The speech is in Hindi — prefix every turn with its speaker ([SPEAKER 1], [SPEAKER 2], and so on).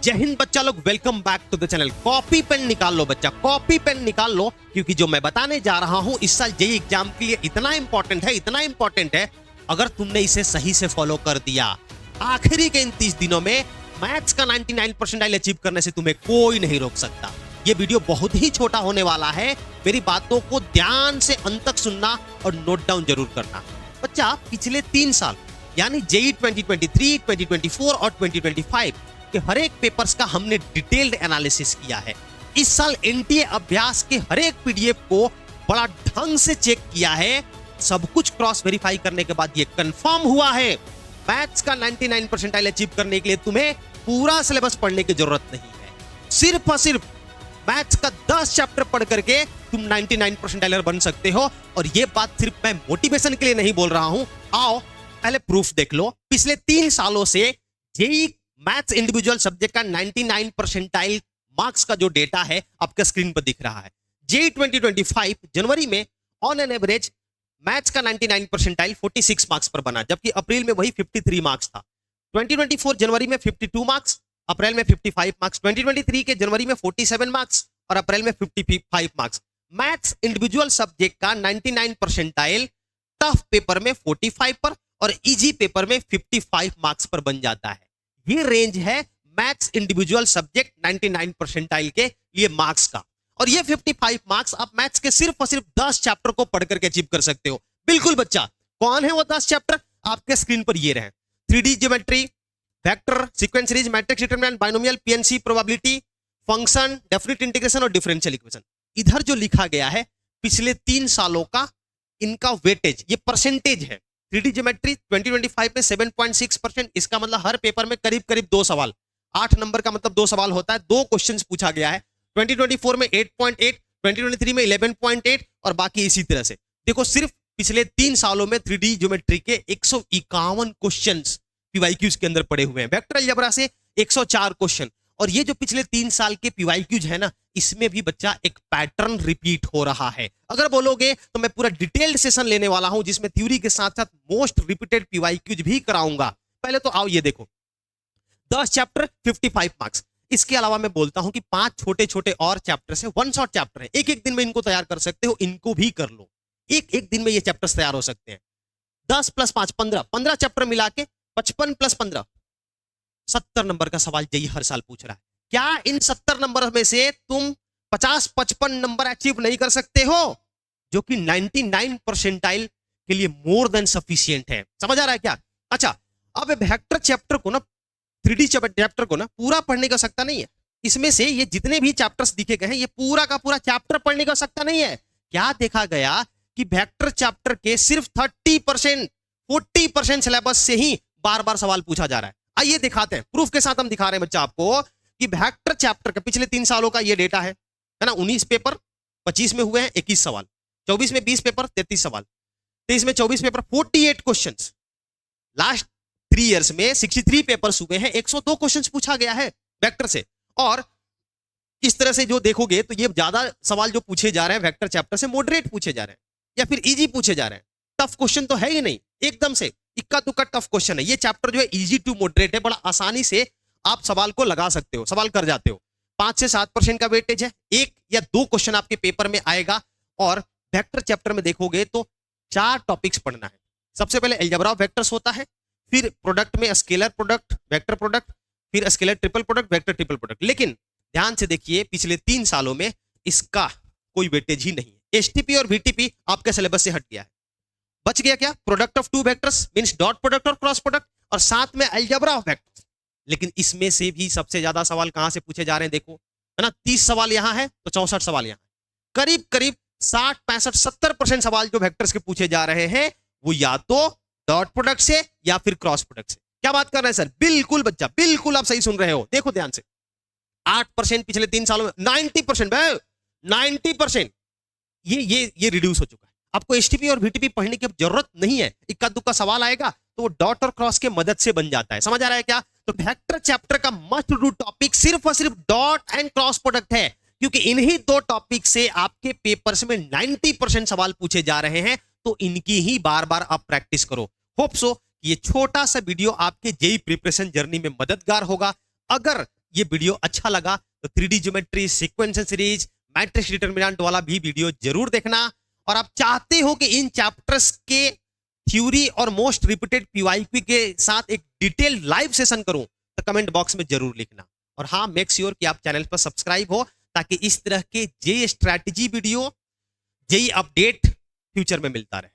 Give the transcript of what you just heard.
[SPEAKER 1] जय हिंद बच्चा लोग, welcome back to the channel. Copy pen निकाल लो बच्चा, कॉपी पेन निकाल लो, क्योंकि जो मैं बताने जा रहा हूं इस साल जेईई एग्जाम के लिए इतना इंपॉर्टेंट है। अगर तुमने इसे सही से फॉलो कर दिया, आखिरी के इन 30 दिनों में मैथ्स का 99 परसेंटाइल अचीव करने से तुम्हें कोई नहीं रोक सकता। ये वीडियो बहुत ही छोटा होने वाला है, मेरी बातों को ध्यान से अंत तक सुनना और नोट डाउन जरूर करना। बच्चा, पिछले 3 साल यानी जेईई 2023, 2024 और 2025 के हर एक पेपर्स का हमने डिटेल्ड एनालिसिस किया है। इस साल एनटीए अभ्यास के हर एक पीडीएफ को बड़ा ढंग से चेक किया है। सब कुछ क्रॉस वेरीफाई करने के बाद ये कंफर्म हुआ है, मैथ्स का 99 परसेंटाइल अचीव करने के लिए तुम्हें पूरा सिलेबस पढ़ने की जरूरत नहीं है। सिर्फ और सिर्फ मैथ्स का 10 चैप्टर पढ़ करके तुम 99 परसेंटाइलर बन सकते हो। और ये बात सिर्फ मैं मोटिवेशन के लिए नहीं बोल रहा हूं, आओ पहले प्रूफ देख लो। पिछले 3 सालों से जेईई मैथ्स इंडिविजुअल सब्जेक्ट का 99 परसेंटाइल मार्क्स का जो डेटा है आपके स्क्रीन पर दिख रहा है। जेईई 2025 जनवरी में ऑन एन एवरेज मैथ्स का 99 परसेंटाइल 46 मार्क्स पर बना, जबकि अप्रैल में वही 53 मार्क्स था। 2024 जनवरी में 52 मार्क्स, अप्रैल में 55 मार्क्स। 2023 के जनवरी में 47 मार्क्स और अप्रैल में 55 मार्क्स। मैथ्स इंडिविजुअल सब्जेक्ट का 99 परसेंटाइल टफ पेपर में 45 पर और इजी पेपर में 55 मार्क्स पर बन जाता है। ये रेंज है मैथ्स इंडिविजुअल सब्जेक्ट 99 परसेंटाइल के लिए मार्क्स का। और ये 55 मार्क्स आप मैथ्स के सिर्फ और सिर्फ 10 चैप्टर को पढ़ करके अचीव कर सकते हो। बिल्कुल बच्चा, कौन है वो 10 चैप्टर? आपके स्क्रीन पर ये रहे। 3D geometry, vector, sequence series, matrix determinant, binomial, PNC, probability, function, definite integration और डिफरेंशियल इक्वेशन। इधर जो लिखा गया है पिछले 3 सालों का इनका वेटेज, ये परसेंटेज है। 3D ज्योमेट्री 2025 में 7.6%, इसका मतलब हर पेपर में करीब करीब 2 सवाल, 8 नंबर का मतलब 2 सवाल होता है, 2 क्वेश्चंस पूछा गया है। 2024 में 8.8, 2023 में 11.8 और बाकी इसी तरह से। देखो, सिर्फ पिछले 3 सालों में 3D ज्योमेट्री के 151 क्वेश्चंस पीवाईक्यूज के अंदर पड़े हुए हैं। वेक्टर अलजेब्रा से 104 क्वेश्चन। और ये जो पिछले 3 साल के पीवाईक्यूज है ना, इसमें भी बच्चा एक पैटर्न रिपीट हो रहा है। अगर बोलोगे तो मैं पूरा डिटेल्ड सेशन लेने वाला हूं, जिसमें थ्योरी के साथ साथ मोस्ट रिपीटेड पीवाईक्यूज भी कराऊंगा। पहले तो आओ ये देखो, 10 चैप्टर 55 मार्क्स। इसके अलावा मैं बोलता हूं कि 5 छोटे छोटे और चैप्टर है, 1 शॉट चैप्टर है, एक दिन में इनको तैयार कर सकते हो। इनको भी कर लो, एक दिन में ये चैप्टर्स तैयार हो सकते हैं। 10 + 5 15 चैप्टर मिला के 55 + 15 70 नंबर का सवाल जेईई हर साल पूछ रहा है। क्या इन 70 नंबर में से तुम 50-55 नंबर अचीव नहीं कर सकते हो, जो कि 99 परसेंटाइल के लिए मोर देन सफिशिएंट है? समझ आ रहा है क्या? अच्छा, अब वेक्टर चैप्टर को ना, 3D चैप्टर को ना पूरा पढ़ने की आवश्यकता नहीं है। इसमें से ये जितने भी चैप्टर्स दिखे गए हैं, ये पूरा का पूरा चैप्टर पढ़ने की आवश्यकता नहीं है। क्या देखा गया कि वेक्टर चैप्टर के सिर्फ 30%, 40% सिलेबस से ही बार बार सवाल पूछा जा रहा है। आइए दिखाते हैं, प्रूफ के साथ हम दिखा रहे हैं बच्चा आपको कि वेक्टर चैप्टर का पिछले 3 सालों का ये डेटा है ना। 19 पेपर 25 में हुए हैं 21 सवाल, 24 में 20 पेपर 33 सवाल, 23 में 24 पेपर 48 क्वेश्चंस। लास्ट 3 इयर्स में 63 पेपर्स हुए हैं, 102 क्वेश्चंस पूछा गया है वेक्टर से। और इस तरह से जो देखोगे तो ये ज्यादा सवाल जो पूछे जा रहे हैं वेक्टर चैप्टर से, मॉडरेट पूछे जा रहे हैं या फिर इजी पूछे जा रहे हैं। टफ क्वेश्चन तो है ही नहीं, एकदम से इक्का दुक्का टफ क्वेश्चन है। ये चैप्टर जो है इजी टू मॉडरेट है, बड़ा आसानी से आप सवाल को लगा सकते हो, सवाल कर जाते हो। 5 से 7% का वेटेज है, 1 या 2 क्वेश्चन आपके पेपर में आएगा। और वेक्टर चैप्टर में देखोगे तो 4 टॉपिक्स पढ़ना है। सबसे पहले अलजेब्रा ऑफ वेक्टर्स होता है, फिर प्रोडक्ट में स्केलर प्रोडक्ट, वेक्टर प्रोडक्ट, फिर scalar triple product, vector triple product. लेकिन ध्यान से देखिए, पिछले 3 सालों में इसका कोई वेटेज ही नहीं है। एचटीपी और वीटीपी आपके सिलेबस से हट गया है। बच गया क्या? Product of 2 vectors means dot product और क्रॉस प्रोडक्ट, और साथ में अलजेब्रा ऑफ वेक्टर्स। लेकिन इसमें से भी सबसे ज्यादा सवाल कहां से पूछे जा रहे हैं? देखो, है ना, 30 सवाल यहां है तो 64 सवाल यहां। करीब करीब 60, 65, 70% सवाल जो वेक्टर्स के पूछे जा रहे हैं वो या तो डॉट प्रोडक्ट से या फिर क्रॉस प्रोडक्ट से। क्या बात कर रहे हैं सर? बिल्कुल बच्चा, बिल्कुल आप सही सुन रहे हो। देखो ध्यान से, 8% पिछले 3 सालों में, 90% 90% ये रिड्यूस हो चुका है। आपको एचटीपी और वीटीपी पढ़ने की जरूरत नहीं है। इक्का दुक्का सवाल आएगा तो वो डॉट और क्रॉस के मदद से बन जाता है। समझ आ रहा है क्या? तो वेक्टर चैप्टर का मस्ट डू टॉपिक सिर्फ और सिर्फ डॉट एंड क्रॉस प्रोडक्ट है, क्योंकि इन्हीं 2 टॉपिक से आपके पेपर्स में 90% सवाल पूछे जा रहे हैं। तो इनकी ही बार बार आप प्रैक्टिस करो। होप सो ये छोटा सा वीडियो आपके जेईई प्रिपरेशन जर्नी में मददगार होगा। अगर ये वीडियो अच्छा लगा तो 3D geometry, sequence series, matrix determinant वाला भी वीडियो जरूर देखना। और आप चाहते हो कि इन चैप्टर्स के थ्योरी और मोस्ट रिपीटेड पीवाईक्यू के साथ एक डिटेल लाइव सेशन करूं तो कमेंट बॉक्स में जरूर लिखना। और हाँ, मेक श्योर कि आप चैनल पर सब्सक्राइब हो ताकि इस तरह के JEE strategy video, JEE update future में मिलता रहे।